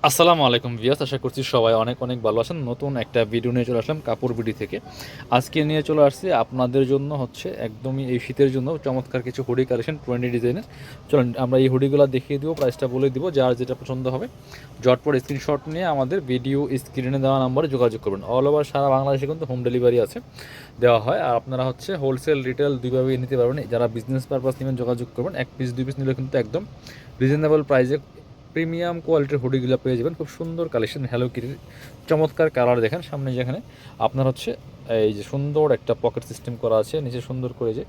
আসসালামু আলাইকুম ভিউয়ার্স, আশা করছি সবাই অনেক অনেক ভালো আছেন। নতুন একটা ভিডিও নিয়ে চলে আসলাম কাপড় বিডি থেকে। আজকে নিয়ে চলে আসছি আপনাদের জন্য হচ্ছে একদমই এই শীতের জন্য চমৎকার কিছু হুডি কালেকশন 20 ডিজাইনের। চলুন আমরা এই হুডিগুলো দেখিয়ে দিব, প্রাইসটা বলে দিব, যার যেটা পছন্দ হবে ঝটপট স্ক্রিনশট নিয়ে আমাদের ভিডিও স্ক্রিনে দেওয়া নাম্বারে যোগাযোগ করবেন। অল ওভার সারা বাংলাদেশে কিন্তু হোম ডেলিভারি আছে, দেওয়া হয়। আর আপনারা হচ্ছে হোলসেল রিটেল দুইভাবে নিতে পারবেন। যারা বিজনেস পারপাস নেবেন যোগাযোগ করবেন। এক পিস দুই পিস নিলে কিন্তু একদম রিজনেবল প্রাইসে প্রিমিয়াম কোয়ালিটির হুডিগুলো পেয়ে যাবেন। খুব সুন্দর কালেকশন, হ্যালো কিটির চমৎকার কালার দেখেন। সামনে যেখানে আপনার হচ্ছে এই যে সুন্দর একটা পকেট সিস্টেম করা আছে, নিচে সুন্দর করে যে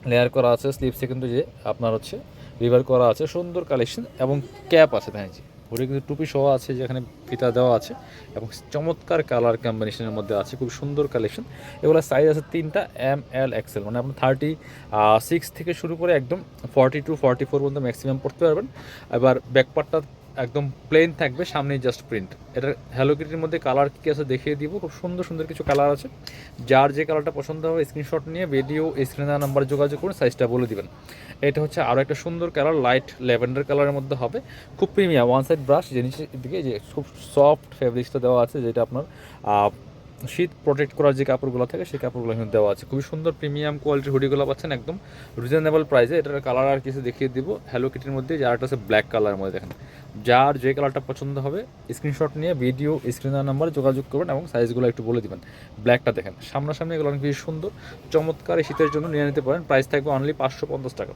লেয়ার করা আছে, স্লিপসে কিন্তু যে আপনার হচ্ছে রিভার করা আছে, সুন্দর কালেকশন এবং ক্যাপ আছে। দেখেন যে হুডি কিন্তু টুপি সহ আছে, যেখানে ফিতা দেওয়া আছে এবং চমৎকার কালার কম্বিনেশনের মধ্যে আছে, খুব সুন্দর কালেকশন। এগুলো সাইজ আছে তিনটা, ML XL, মানে আপনার 36 থেকে শুরু করে একদম 42-44 পর্যন্ত ম্যাক্সিমাম পড়তে পারবেন। এবার ব্যাকপার্টটা একদম প্লেন থাকবে, সামনে জাস্ট প্রিন্ট। এটা হ্যালো কিটির মধ্যে কালার কী আছে দেখিয়ে দিব। খুব সুন্দর সুন্দর কিছু কালার আছে, যার যে কালারটা পছন্দ হবে স্ক্রিনশট নিয়ে ভিডিও স্ক্রিনে দেওয়া নাম্বারে যোগাযোগ করুন, সাইজটা বলে দিবেন। এটা হচ্ছে আরও একটা সুন্দর কালার, লাইট ল্যাভেন্ডার কালারের মধ্যে হবে, খুব প্রিমিয়াম। ওয়ান সাইড ব্রাশ, যে নিচের দিকে যে খুব সফট ফেব্রিক্সটা দেওয়া আছে, যেটা আপনার শীত প্রোটেক্ট করার যে কাপড়গুলো থাকে সেই কাপড়গুলো কিন্তু দেওয়া আছে। খুবই সুন্দর প্রিমিয়াম কোয়ালিটির হুডিগুলো পাচ্ছেন একদম রিজনেবল প্রাইসে। এটার কালার আর কিছু দেখিয়ে দিব হ্যালো কিটির মধ্যে, যারটা হচ্ছে ব্ল্যাক কালারের মধ্যে। দেখেন যার যে কালারটা পছন্দ হবে স্ক্রিনশট নিয়ে ভিডিও স্ক্রিনের নাম্বারে যোগাযোগ করবেন এবং সাইজগুলো একটু বলে দিবেন। ব্ল্যাকটা দেখেন সামনাসামনি, এগুলো অনেক বেশি সুন্দর চমৎকার, এই শীতের জন্য নিয়ে নিতে পারেন। প্রাইস থাকবে অনলি 550 টাকা।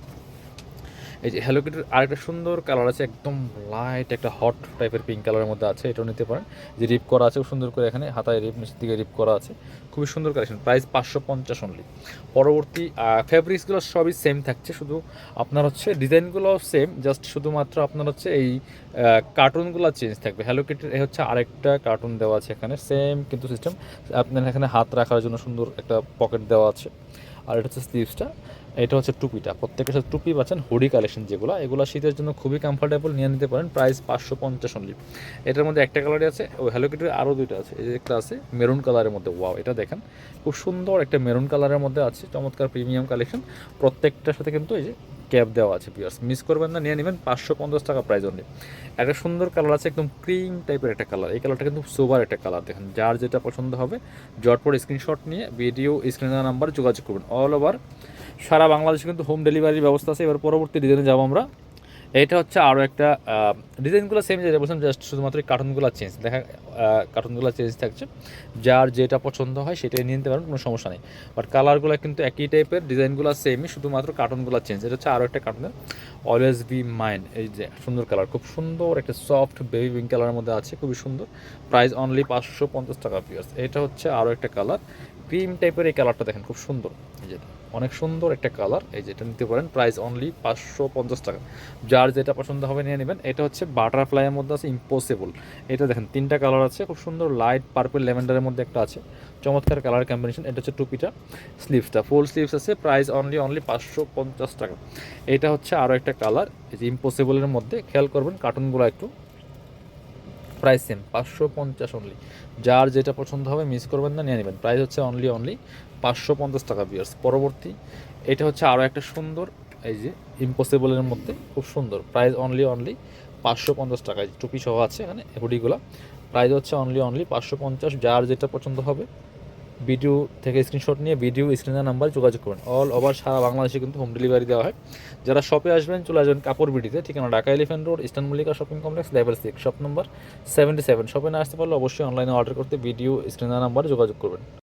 এই যে হ্যালো কিটির আরেকটা সুন্দর কালার আছে, একদম লাইট একটা হট টাইপের পিঙ্ক কালারের মধ্যে আছে, এটাও নিতে পারেন। যে রিপ করা আছে খুব সুন্দর করে, এখানে হাতায় রিপ, নিচের দিকে রিপ করা আছে, খুবই সুন্দর কালেকশন। Price 550 only. পরবর্তী ফেব্রিক্সগুলো সবই সেম থাকছে, শুধু আপনার হচ্ছে ডিজাইনগুলো সেম, জাস্ট শুধুমাত্র আপনার হচ্ছে এই কার্টুনগুলো চেঞ্জ থাকবে। হ্যালো কিটির হচ্ছে আরেকটা কার্টুন দেওয়া আছে এখানে, সেম কিন্তু সিস্টেম। আপনার এখানে হাত রাখার জন্য সুন্দর একটা পকেট দেওয়া আছে। আর এটা হচ্ছে স্লিভসটা, এটা হচ্ছে টুপিটা। প্রত্যেকের সাথে টুপি পাচ্ছেন। হুডি কালেকশন যেগুলো, এগুলো শীতের জন্য খুবই কমফোর্টেবল, নিয়ে নিতে পারেন। Price 550 only. এটার মধ্যে একটা কালারই আছে, ওই হ্যালো কিটির আরও দুইটা আছে। এই যে একটা আছে মেরুন কালারের মধ্যে, ওয়াও এটা দেখেন খুব সুন্দর একটা মেরুন কালারের মধ্যে আছে, চমৎকার প্রিমিয়াম কালেকশন। প্রত্যেকটার সাথে কিন্তু এই যে ক্যাপ দেওয়া আছে। পিয়ার্স মিস করবেন না, নিয়ে নেবেন। 550 টাকা প্রাইস অনলি। একটা সুন্দর কালার আছে, একদম ক্রিম টাইপের একটা কালার। এই কালারটা কিন্তু সোবার একটা কালার। দেখেন যার যেটা পছন্দ হবে জটপট স্ক্রিনশট নিয়ে ভিডিও স্ক্রিনের নাম্বার যোগাযোগ করবেন। অল ওভার সারা বাংলাদেশে কিন্তু হোম ডেলিভারির ব্যবস্থা আছে। এবার পরবর্তী ডিজাইনে যাবো আমরা। এটা হচ্ছে আরও একটা ডিজাইনগুলো সেম, যেটা বলছেন, জাস্ট শুধুমাত্র কার্টুনগুলো চেঞ্জ। দেখা কার্টুনগুলো চেঞ্জ থাকছে, যার যেটা পছন্দ হয় সেটাই নিয়ে নিতে পারেন, কোনো সমস্যা নেই। বাট কালারগুলো কিন্তু একই টাইপের, ডিজাইনগুলো সেমই, শুধুমাত্র কার্টুনগুলো চেঞ্জ। এটা হচ্ছে আরও একটা কার্টুনের অলওয়েজ বি মাইন্ড। এই যে সুন্দর কালার, খুব সুন্দর একটা সফট বেবি পিঙ্ক কালারের মধ্যে আছে, খুবই সুন্দর। প্রাইস অনলি 550 টাকা পিয়ার্স। এটা হচ্ছে আরও একটা কালার, ক্রিম টাইপের। এই কালারটা দেখেন খুব সুন্দর, এই যেটা অনেক সুন্দর একটা কালার, এই যেটা নিতে পারেন। প্রাইস অনলি 550 টাকা। যার যেটা পছন্দ হবে নিয়ে নেবেন। এটা হচ্ছে বাটারফ্লাইয়ের মধ্যে আছে, ইম্পসিবল। এটা দেখেন তিনটা কালার আছে, খুব সুন্দর লাইট পার্পল ল্যাভেন্ডারের মধ্যে একটা আছে, চমৎকার কালার কম্বিনেশন। এটা হচ্ছে টুপিটা, স্লিভসটা ফুল স্লিভস আছে। প্রাইস অনলি 550 টাকা। এটা হচ্ছে আরও একটা কালার, এই যে ইম্পসিবলের মধ্যে, খেয়াল করবেন কার্টুনগুলো একটু। Price same 550 only. যার যেটা পছন্দ হবে মিস করবেন না, নিয়ে নেবেন। প্রাইস হচ্ছে অনলি 550 টাকা বিয়ার্স। পরবর্তী এটা হচ্ছে আরও একটা সুন্দর, এই যে ইম্পসিবলের মধ্যে খুব সুন্দর। প্রাইস অনলি 550 টাকা। টুপি সহ আছে এখানে হুডিগুলো। প্রাইস হচ্ছে অনলি 550। যার যেটা পছন্দ হবে ভিডিও থেকে স্ক্রিনশট নিয়ে ভিডিও স্ক্রিনের নাম্বার যোগাযোগ করুন। অল ওভার সারা বাংলাদেশে কিন্তু হোম ডেলিভারি দেওয়া হয়। যারা শপে আসবেন চলে আসবেন কাপড় বিডিতে, ঠিকানা Dhaka elephant road, eastern Mallika shopping complex, level 6, shop number 77। শপে না আসতে পারলে অবশ্যই অনলাইনে অর্ডার করতে ভিডিও স্ক্রিনের নাম্বারে যোগাযোগ করবেন।